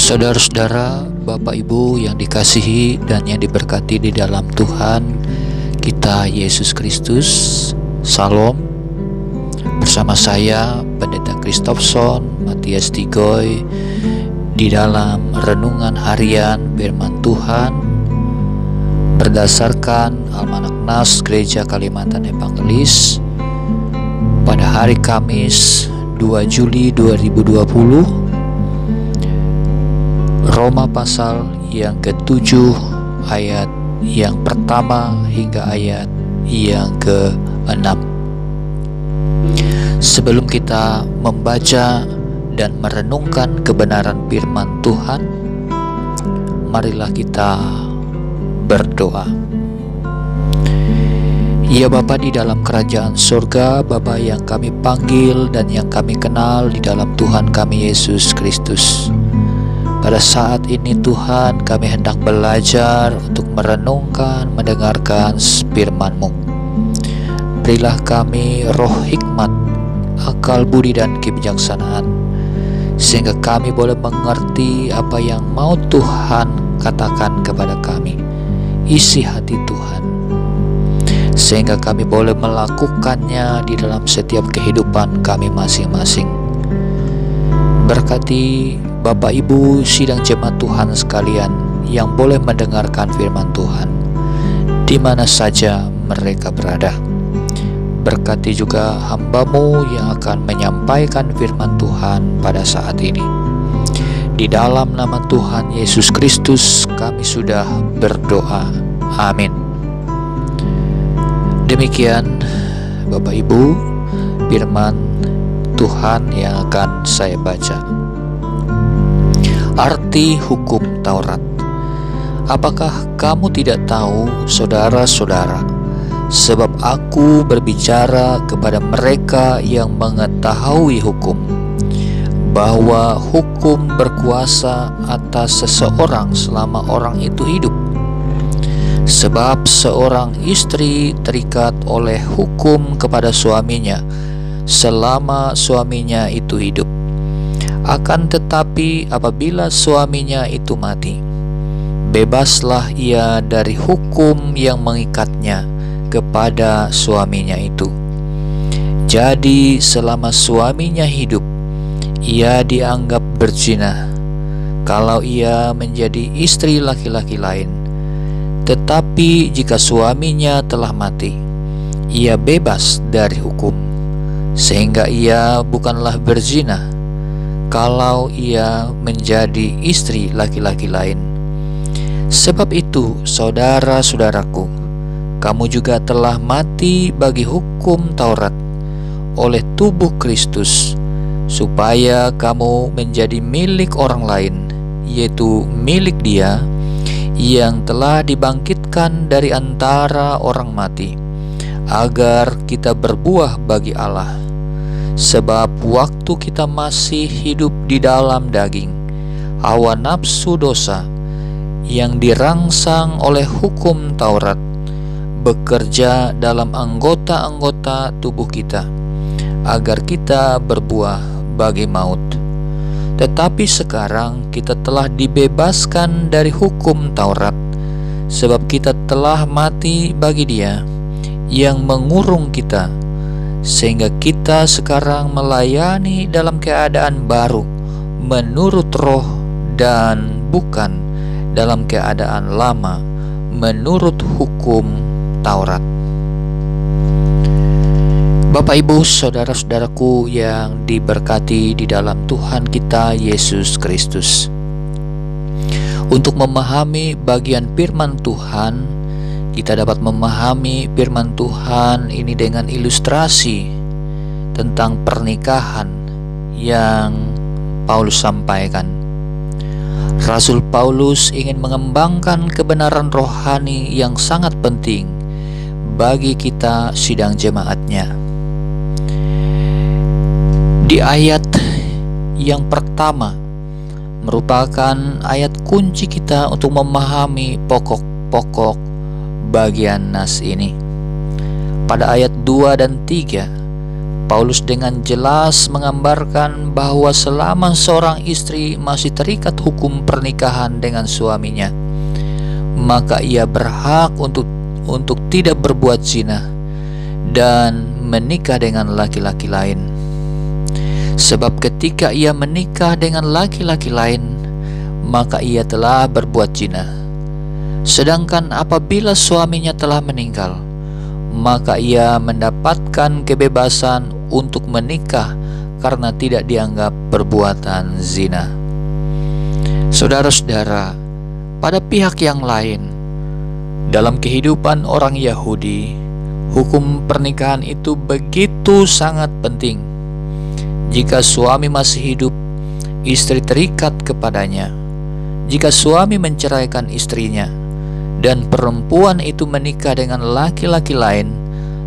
Saudara-saudara, Bapak Ibu yang dikasihi dan yang diberkati di dalam Tuhan kita Yesus Kristus, Salam. Bersama saya Pendeta Kristofson Matias Tigoy di dalam renungan harian Firman Tuhan berdasarkan Almanak Nas Gereja Kalimantan Evangelis pada hari Kamis 2 Juli 2020, Roma pasal yang ke-7 ayat yang pertama hingga ayat yang ke-6. Sebelum kita membaca dan merenungkan kebenaran firman Tuhan, marilah kita berdoa. Ya Bapa di dalam kerajaan surga, Bapa yang kami panggil dan yang kami kenal di dalam Tuhan kami Yesus Kristus, pada saat ini Tuhan kami hendak belajar untuk merenungkan, mendengarkan firman-Mu. Berilah kami roh hikmat, akal budi dan kebijaksanaan, sehingga kami boleh mengerti apa yang mau Tuhan katakan kepada kami. Isi hati Tuhan, sehingga kami boleh melakukannya di dalam setiap kehidupan kami masing-masing. Berkati Bapak Ibu sidang jemaat Tuhan sekalian yang boleh mendengarkan firman Tuhan di mana saja mereka berada. Berkati juga hamba-Mu yang akan menyampaikan firman Tuhan pada saat ini. Di dalam nama Tuhan Yesus Kristus kami sudah berdoa. Amin. Demikian Bapak Ibu firman Tuhan yang akan saya baca. Arti hukum Taurat. Apakah kamu tidak tahu, saudara-saudara, sebab aku berbicara kepada mereka yang mengetahui hukum, bahwa hukum berkuasa atas seseorang selama orang itu hidup. Sebab seorang istri terikat oleh hukum kepada suaminya selama suaminya itu hidup. Akan tetapi apabila suaminya itu mati, bebaslah ia dari hukum yang mengikatnya kepada suaminya itu. Jadi selama suaminya hidup, ia dianggap berzina kalau ia menjadi istri laki-laki lain. Tetapi jika suaminya telah mati, ia bebas dari hukum, sehingga ia bukanlah berzina kalau ia menjadi istri laki-laki lain. Sebab itu, saudara-saudaraku, kamu juga telah mati bagi hukum Taurat oleh tubuh Kristus, supaya kamu menjadi milik orang lain, yaitu milik Dia yang telah dibangkitkan dari antara orang mati, agar kita berbuah bagi Allah. Sebab waktu kita masih hidup di dalam daging, hawa nafsu dosa yang dirangsang oleh hukum Taurat bekerja dalam anggota-anggota tubuh kita, agar kita berbuah bagi maut. Tetapi sekarang kita telah dibebaskan dari hukum Taurat, sebab kita telah mati bagi Dia yang mengurung kita, sehingga kita sekarang melayani dalam keadaan baru menurut roh, dan bukan dalam keadaan lama menurut hukum Taurat. Bapak Ibu saudara-saudaraku yang diberkati di dalam Tuhan kita Yesus Kristus, untuk memahami bagian firman Tuhan, kita dapat memahami firman Tuhan ini dengan ilustrasi tentang pernikahan yang Paulus sampaikan. Rasul Paulus ingin mengembangkan kebenaran rohani yang sangat penting bagi kita sidang jemaatnya. Di ayat yang pertama merupakan ayat kunci kita untuk memahami pokok-pokok bagian nas ini. Pada ayat 2 dan 3, Paulus dengan jelas menggambarkan bahwa selama seorang istri masih terikat hukum pernikahan dengan suaminya, maka ia berhak untuk tidak berbuat zina dan menikah dengan laki-laki lain. Sebab ketika ia menikah dengan laki-laki lain, maka ia telah berbuat zina. Sedangkan apabila suaminya telah meninggal, maka ia mendapatkan kebebasan untuk menikah karena tidak dianggap perbuatan zina. Saudara-saudara, pada pihak yang lain, dalam kehidupan orang Yahudi, hukum pernikahan itu begitu sangat penting. Jika suami masih hidup, istri terikat kepadanya. Jika suami menceraikan istrinya dan perempuan itu menikah dengan laki-laki lain,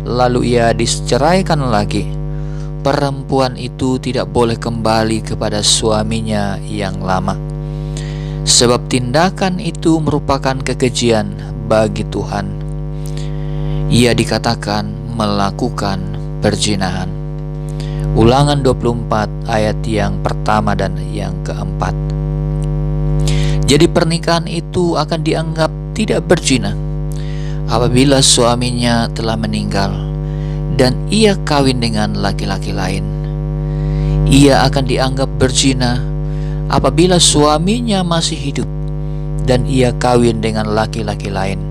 lalu ia diceraikan lagi, perempuan itu tidak boleh kembali kepada suaminya yang lama. Sebab tindakan itu merupakan kekejian bagi Tuhan. Ia dikatakan melakukan perzinahan. Ulangan 24 ayat yang pertama dan yang keempat. Jadi pernikahan itu akan dianggap tidak berzina apabila suaminya telah meninggal dan ia kawin dengan laki-laki lain. Ia akan dianggap berzina apabila suaminya masih hidup dan ia kawin dengan laki-laki lain,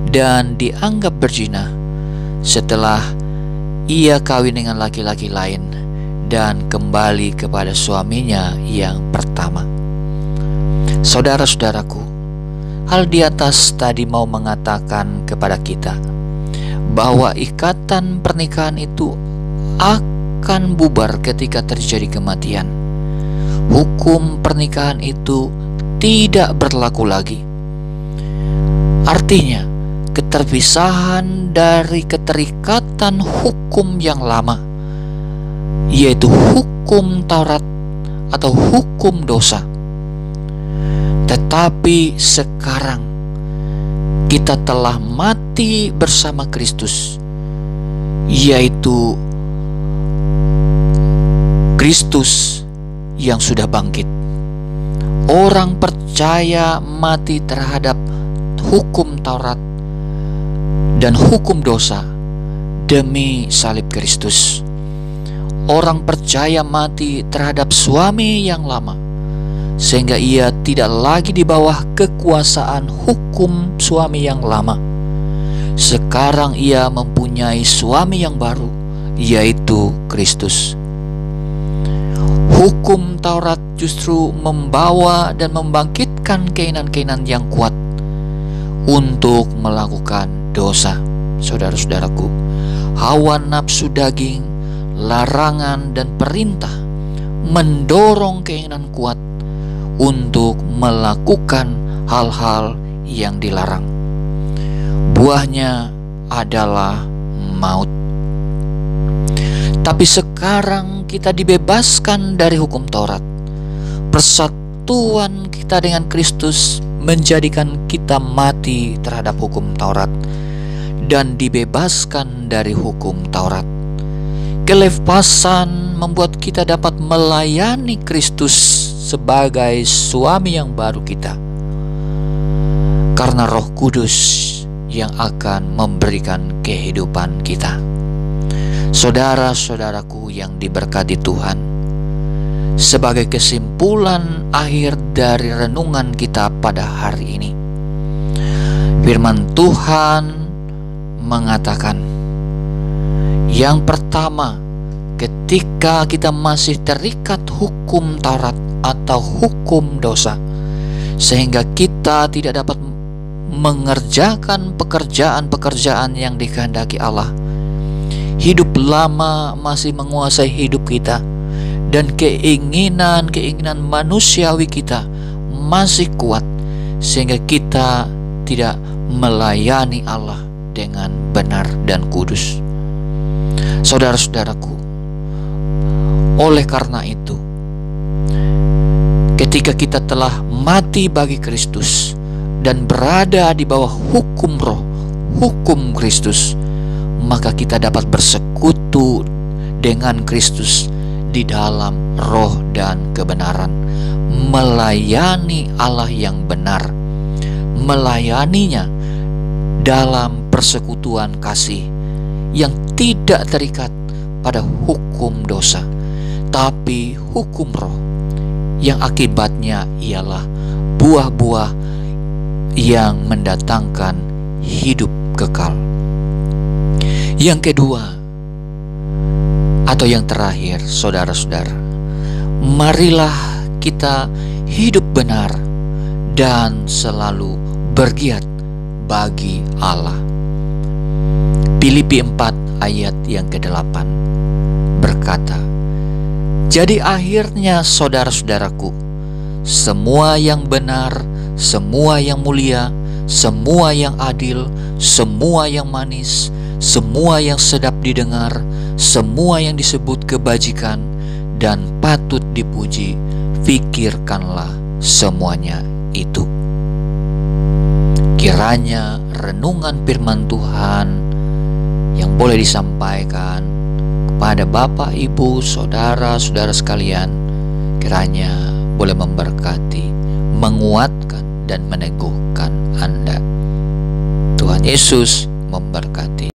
dan dianggap berzina setelah ia kawin dengan laki-laki lain dan kembali kepada suaminya yang pertama. Saudara-saudaraku, hal di atas tadi mau mengatakan kepada kita bahwa ikatan pernikahan itu akan bubar ketika terjadi kematian. Hukum pernikahan itu tidak berlaku lagi. Artinya, keterpisahan dari keterikatan hukum yang lama, yaitu hukum Taurat atau hukum dosa. Tetapi sekarang kita telah mati bersama Kristus, yaitu Kristus yang sudah bangkit. Orang percaya mati terhadap hukum Taurat dan hukum dosa demi salib Kristus. Orang percaya mati terhadap suami yang lama, sehingga ia tidak lagi di bawah kekuasaan hukum suami yang lama. Sekarang ia mempunyai suami yang baru, yaitu Kristus. Hukum Taurat justru membawa dan membangkitkan keinginan-keinginan yang kuat untuk melakukan dosa. Saudara-saudaraku, hawa nafsu daging, larangan dan perintah mendorong keinginan kuat untuk melakukan hal-hal yang dilarang. Buahnya adalah maut. Tapi sekarang kita dibebaskan dari hukum Taurat. Persatuan kita dengan Kristus menjadikan kita mati terhadap hukum Taurat dan dibebaskan dari hukum Taurat. Kelepasan membuat kita dapat melayani Kristus sebagai suami yang baru kita, karena Roh Kudus yang akan memberikan kehidupan kita. Saudara-saudaraku yang diberkati Tuhan, sebagai kesimpulan akhir dari renungan kita pada hari ini, firman Tuhan mengatakan, yang pertama, ketika kita masih terikat hukum Taurat atau hukum dosa, sehingga kita tidak dapat mengerjakan pekerjaan-pekerjaan yang dikehendaki Allah, hidup lama masih menguasai hidup kita, dan keinginan-keinginan manusiawi kita masih kuat, sehingga kita tidak melayani Allah dengan benar dan kudus. Saudara-saudaraku, oleh karena itu, ketika kita telah mati bagi Kristus dan berada di bawah hukum roh, hukum Kristus, maka kita dapat bersekutu dengan Kristus di dalam roh dan kebenaran, melayani Allah yang benar, melayaninya dalam persekutuan kasih yang tidak terikat pada hukum dosa, tapi hukum roh, yang akibatnya ialah buah-buah yang mendatangkan hidup kekal. Yang kedua, atau yang terakhir, saudara-saudara, marilah kita hidup benar dan selalu bergiat bagi Allah. Filipi 4 ayat yang ke-8 berkata, "Jadi akhirnya saudara-saudaraku, semua yang benar, semua yang mulia, semua yang adil, semua yang manis, semua yang sedap didengar, semua yang disebut kebajikan dan patut dipuji, pikirkanlah semuanya itu." Kiranya renungan firman Tuhan yang boleh disampaikan kepada Bapak, Ibu, saudara-saudara sekalian, kiranya boleh memberkati, menguatkan, dan meneguhkan Anda. Tuhan Yesus memberkati.